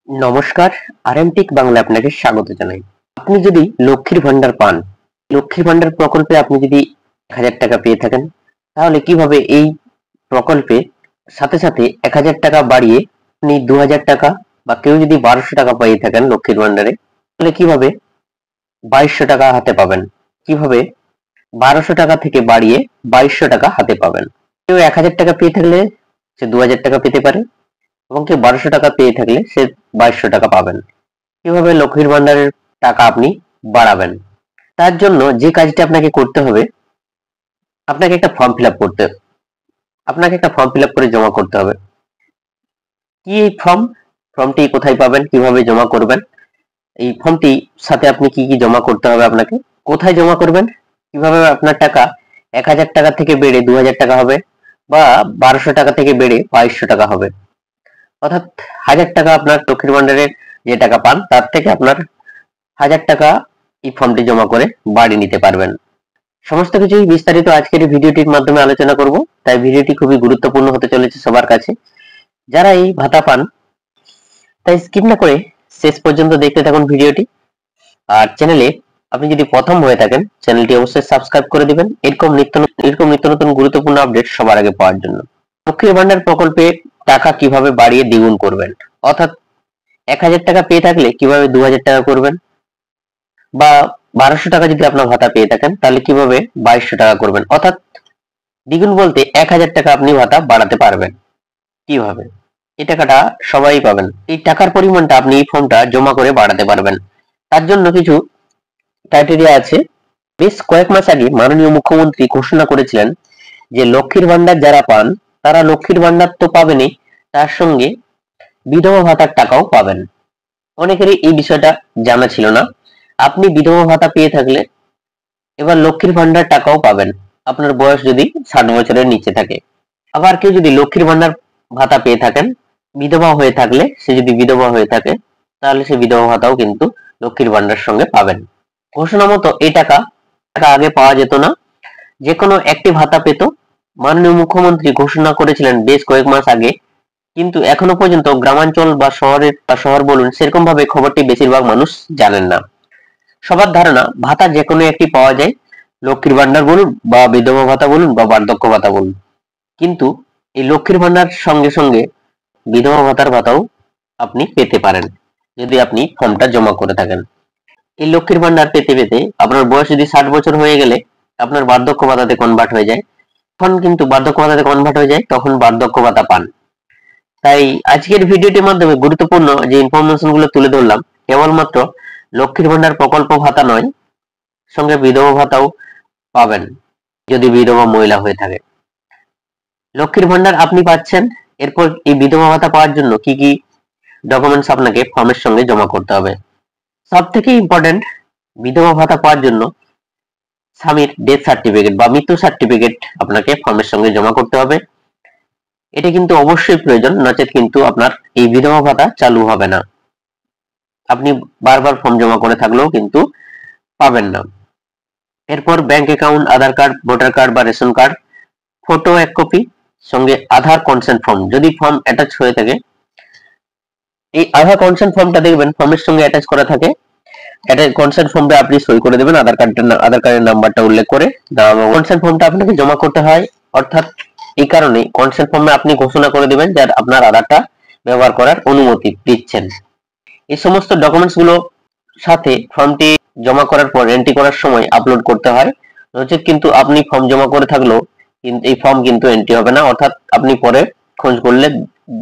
নমস্কার, আরএমটেক বাংলা আপনাকে স্বাগত জানাই। আপনি যদি লক্ষ্মীর ভান্ডার পান, লক্ষ্মীর ভান্ডার প্রকল্পে আপনি যদি ১,০০০ টাকা পেয়ে থাকেন, তাহলে কিভাবে এই প্রকল্পে সাথে সাথে ১,০০০ টাকা বাড়িয়ে আপনি ২,০০০ টাকা বা কেউ যদি ১,২০০ টাকা পেয়ে থাকেন লক্ষ্মীর ভান্ডারে, তাহলে কিভাবে ২,২০০ টাকা হাতে পাবেন? কিভাবে ১,২০০ টাকা থেকে বাড়িয়ে ২,২০০ টাকা হাতে পাবেন? কেউ ১,০০০ টাকা পেয়ে থাকলে সে ২,০০০ টাকা পেতে পারে এবং কেউ ১,২০০ টাকা পেয়ে থাকলে সে ২,২০০ টাকা পাবেন। কিভাবে লক্ষ্মীর ভান্ডারের টাকা আপনি বাড়াবেন? তার জন্য যে কাজটি আপনাকে করতে হবে, আপনাকে একটা ফর্ম ফিল আপ করে জমা করতে হবে। কি এই ফর্মটি কোথায় পাবেন, কিভাবে জমা করবেন, এই ফর্মটি সাথে আপনি কি কি জমা করতে হবে, আপনাকে কোথায় জমা করবেন, কিভাবে আপনার টাকা ১,০০০ টাকা থেকে বেড়ে ২,০০০ টাকা হবে বা ১,২০০ টাকা থেকে বেড়ে ২,২০০ টাকা হবে, অর্থাৎ ১,০০০ টাকা আপনার লক্ষ্মীর ভান্ডারের যে টাকা পান তার থেকে আপনার ১,০০০ টাকা এই ফর্মটি জমা করে বাড়িয়ে নিতে পারবেন। সমস্ত কিছুই বিস্তারিত আজকের এই ভিডিওটির মাধ্যমে আলোচনা করব, তাই ভিডিওটি খুবই গুরুত্বপূর্ণ হতে চলেছে সবার কাছে। যারা এই ভাতা পান তাই স্কিপ না করে শেষ পর্যন্ত দেখতে থাকুন ভিডিওটি। আর চ্যানেলে আপনি যদি প্রথম হয়ে থাকেন, চ্যানেলটি অবশ্যই সাবস্ক্রাইব করে দিবেন এরকম নিত্য নতুন গুরুত্বপূর্ণ আপডেট সবার আগে পাওয়ার জন্য। লক্ষ্মীর ভান্ডার প্রকল্পে টাকা কিভাবে বাড়িয়ে দ্বিগুণ করবেন, অর্থাৎ ১,০০০ টাকা পেয়ে থাকলে কিভাবে ২,০০০ টাকা করবেন, বা ১,২০০ টাকা যদি আপনার ভাতা পেয়ে থাকেন তাহলে কিভাবে ২,২০০ টাকা করবেন, অর্থাৎ দ্বিগুণ বলতে ১,০০০ টাকা আপনি ভাতা বাড়াতে পারবেন। কিভাবে? এই টাকাটা সবাই পাবেন। এই টাকার পরিমাণটা আপনি এই ফর্মটা জমা করে বাড়াতে পারবেন। তার জন্য কিছু ক্রাইটেরিয়া আছে। বেশ কয়েক মাস আগে মাননীয় মুখ্যমন্ত্রী ঘোষণা করেছিলেন যে লক্ষ্মীর ভান্ডার যারা পান তারা লক্ষ্মীর ভান্ডার তো পাবেনই, তার সঙ্গে বিধবা ভাতার টাকাও পাবেন। অনেকেরই এই বিষয়টা জানা ছিল না। আপনি বিধবা ভাতা পেয়ে থাকলে এবার লক্ষ্মীর ভান্ডার টাকাও পাবেন, আপনার বয়স যদি ৬০ বছরের নিচে থাকে। আবার কেউ যদি লক্ষ্মীর ভান্ডার ভাতা পেয়ে থাকেন, বিধবা হয়ে থাকলে, সে যদি বিধবা হয়ে থাকে তাহলে সে বিধবা ভাতাও কিন্তু লক্ষ্মীর ভান্ডার সঙ্গে পাবেন। ঘোষণা মতো এই টাকা আগে পাওয়া যেত না, যে কোনো একটি ভাতা পেত। মাননীয় মুখ্যমন্ত্রী ঘোষণা করেছিলেন বেশ কয়েক মাস আগে, কিন্তু এখনো পর্যন্ত গ্রামাঞ্চল বা শহর বলুন, সেরকম ভাবে খবরটি বেশিরভাগ মানুষ জানেন না। সবার ধারণা ভাতা যে কোনো একটি পাওয়া যায়, লক্ষ্মীর ভান্ডার বলুন বা বিধবা ভাতা বলুন বা বার্ধক্য ভাতা বলুন, কিন্তু এই লক্ষ্মীর ভান্ডার সঙ্গে সঙ্গে বিধবা ভাতার ভাতাও আপনি পেতে পারেন যদি আপনি ফর্মটা জমা করে থাকেন। এই লক্ষ্মীর ভান্ডার পেতে পেতে আপনার বয়স যদি ৬০ বছর হয়ে গেলে আপনার বার্ধক্য ভাতাতে কনভার্ট হয়ে যায়, তখন বার্ধক্য ভাতা পান। তাই আজকের ভিডিওটির মাধ্যমে গুরুত্বপূর্ণ যে ইনফরমেশন গুলো তুলে ধরলাম, কেবলমাত্র লক্ষ্মীর ভান্ডার প্রকল্প ভাতা নয়, সঙ্গে বিধবা ভাতাও পাবেন যদি বিধবা মহিলা হয়ে থাকে। লক্ষ্মীর ভান্ডার আপনি পাচ্ছেন, এরপর এই বিধবা ভাতা পাওয়ার জন্য কি কি ডকুমেন্টস আপনাকে ফর্মের সঙ্গে জমা করতে হবে। সব থেকে ইম্পর্টেন্ট, বিধবা ভাতা পাওয়ার জন্য স্বামীর ডেথ সার্টিফিকেট বা মৃত্যু সার্টিফিকেট আপনাকে ফর্মের সঙ্গে জমা করতে হবে। এটা কিন্তু অবশ্যই প্রয়োজন, নচেত কিন্তু আপনার এই বিধবা ভাতা চালু হবে না। আপনি বারবার ফর্ম জমা করে থাকলেও কিন্তু পাবেন না। এরপর ব্যাংক অ্যাকাউন্ট, আধার কার্ড, ভোটার কার্ড বা রেশন কার্ড, ফটো ১ কপি, সঙ্গে আধার কনসেন্ট ফর্ম যদি ফর্ম অ্যাটাচ হয়ে থাকে। এই আধার কনসেন্ট ফর্মটা দেখবেন ফর্মের সঙ্গে অ্যাটাচ করা থাকে। কনসেন্ট ফর্মটা আপনি সই করে দেবেন আধার কার্ডের নাম্বারটা উল্লেখ করে। কনসেন্ট ফর্মটা আপনাকে জমা করতে হয়, অর্থাৎ এই কারণে কনসেন্ট ফর্মে আপনি ঘোষণা করে দিবেন যে আপনার আধারটা ব্যবহার করার অনুমতি দিচ্ছেন। এই সমস্ত ডকুমেন্টস গুলো সাথে ফর্মটি জমা করার পর এন্ট্রি করার সময় আপলোড করতে হয়, নচেত কিন্তু আপনি ফর্ম জমা করে থাকলেও কিন্তু এই ফর্ম কিন্তু এন্ট্রি হবে না, অর্থাৎ আপনি পরে খোঁজ করলে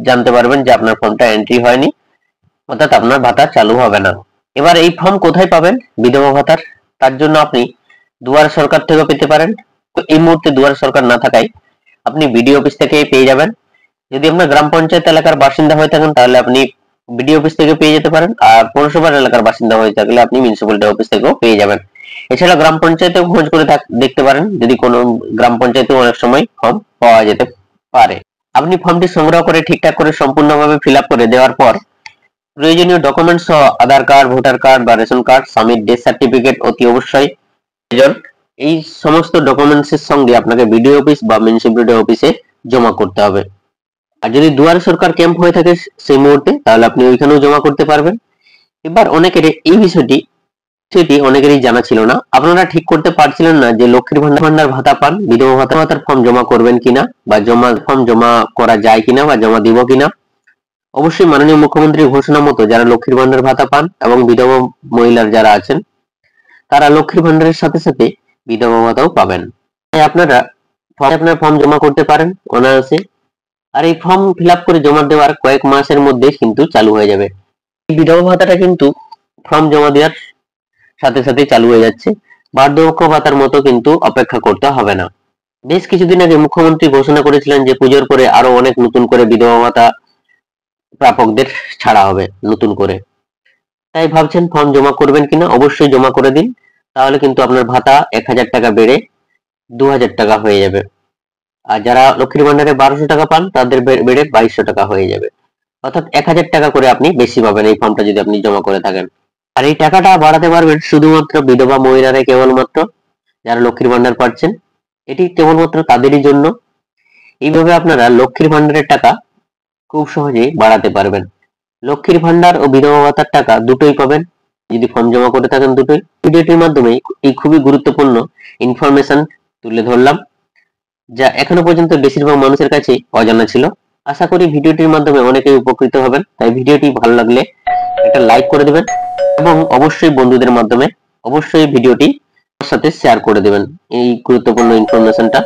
জানতে পারবেন যে আপনার ফর্মটা এন্ট্রি হয়নি, অর্থাৎ আপনার ভাতা চালু হবে না। এবার এই ফর্ম কোথায় পাবেন বিধবা ভাতার? তার জন্য আপনি দুয়ারে সরকার থেকেও পেতে পারেন। এই মুহূর্তে দুয়ারে সরকার না থাকায় আপনি বিডিও অফিস থেকে পেয়ে যাবেন। যদি আপনার গ্রাম পঞ্চায়েত এলাকার বাসিন্দা হয়ে থাকেন তাহলে আপনি বিডিও অফিস থেকে পেয়ে যেতে পারেন, আর পৌরসভার এলাকার বাসিন্দা হয়ে থাকলে আপনি মিউনিসিপ্যালিটি অফিস থেকেও পেয়ে যাবেন। এছাড়া গ্রাম পঞ্চায়েতেও খোঁজ করে দেখতে পারেন, যদি কোনো গ্রাম পঞ্চায়েতে অনেক সময় ফর্ম পাওয়া যেতে পারে। আপনি ফর্মটি সংগ্রহ করে ঠিকঠাক করে সম্পূর্ণভাবে ফিল আপ করে দেওয়ার পর প্রয়োজনীয় ডকুমেন্টস সহ আধার কার্ড, ভোটার কার্ড বা রেশন কার্ড, স্বামীর ডেথ সার্টিফিকেট অতি অবশ্যই প্রয়োজন। এই সমস্ত ডকুমেন্টস এর সঙ্গে আপনাকে বিডিও অফিস বা মিউনিসিপ্যালিটি অফিসে জমা করতে হবে। আর যদি দুয়ারে সরকার ক্যাম্প হয়ে থাকে সেই মুহূর্তে, তাহলে আপনি ওইখানেও জমা করতে পারবেন। এবার অনেকের এই বিষয়টি অনেকেরই জানা ছিল না, আপনারা ঠিক করতে পারছিলেন না যে লক্ষ্মীর ভান্ডার ভাতা পান, বিধবা ভাতার ফর্ম জমা করবেন কিনা, বা ফর্ম জমা করা যায় কিনা, বা জমা দিব কিনা। অবশ্যই মাননীয় মুখ্যমন্ত্রীর ঘোষণা মতো যারা লক্ষ্মীর ভান্ডার ভাতা পান এবং বিধবা মহিলার যারা আছেন, তারা লক্ষ্মীর ভান্ডারের সাথে সাথে বিধবা ভাতাও পাবেন। তাই আপনারা আপনার ফর্ম জমা করতে পারেন অনায়াসে। আর এই ফর্ম ফিল আপ করে জমা দেওয়ার কয়েক মাসের মধ্যে কিন্তু চালু হয়ে যাবে। এই বিধবা ভাতাটা কিন্তু ফর্ম জমা দেওয়ার সাথে সাথে চালু হয়ে যাচ্ছে। বার্ধক্য ভাতার মতো কিন্তু অপেক্ষা করতে হবে না। বেশ কিছুদিন আগে মুখ্যমন্ত্রী ঘোষণা করেছিলেন যে পুজোর পরে আরো অনেক নতুন করে বিধবা ভাতা প্রাপকদের ছাড়া হবে নতুন করে। তাই ভাবছেন ফর্ম জমা করবেন কিনা, অবশ্যই জমা করে দিন। তাহলে কিন্তু আপনার ভাতা 1000 টাকা বেড়ে 2000 টাকা হয়ে যাবে। আর যারা লক্ষ্মীর ভান্ডারে 1200 টাকা পান, তাদের বেড়ে 2200 টাকা হয়ে যাবে। অর্থাৎ 1000 টাকা করে আপনি বেশি পাবেন এই ফর্মটা যদি আপনি জমা করে থাকেন। আর এই টাকাটা বাড়াতে পারবেন শুধুমাত্র বিধবা মহিলারা, কেবলমাত্র যারা লক্ষ্মীর ভান্ডার পাচ্ছেন, এটি কেবলমাত্র তাদেরই জন্য। এইভাবে আপনারা লক্ষ্মীর ভান্ডারের টাকা খুব সহজেই বাড়াতে পারবেন। লক্ষ্মীর ভান্ডার ও বিধবা ভাতার টাকা দুটোই পাবেন যদি ফর্ম জমা করে থাকেন দুটোই। ভিডিওটির মাধ্যমে এই খুবই গুরুত্বপূর্ণ ইনফরমেশন তুলে ধরলাম, যা এখনো পর্যন্ত বেশিরভাগ মানুষের কাছে অজানা ছিল। আশা করি ভিডিওটির মাধ্যমে অনেকেই উপকৃত হবেন। তাই ভিডিওটি ভালো লাগলে একটা লাইক করে দেবেন এবং অবশ্যই বন্ধুদের মাধ্যমে অবশ্যই ভিডিওটি সাথে শেয়ার করে দেবেন এই গুরুত্বপূর্ণ ইনফরমেশনটা।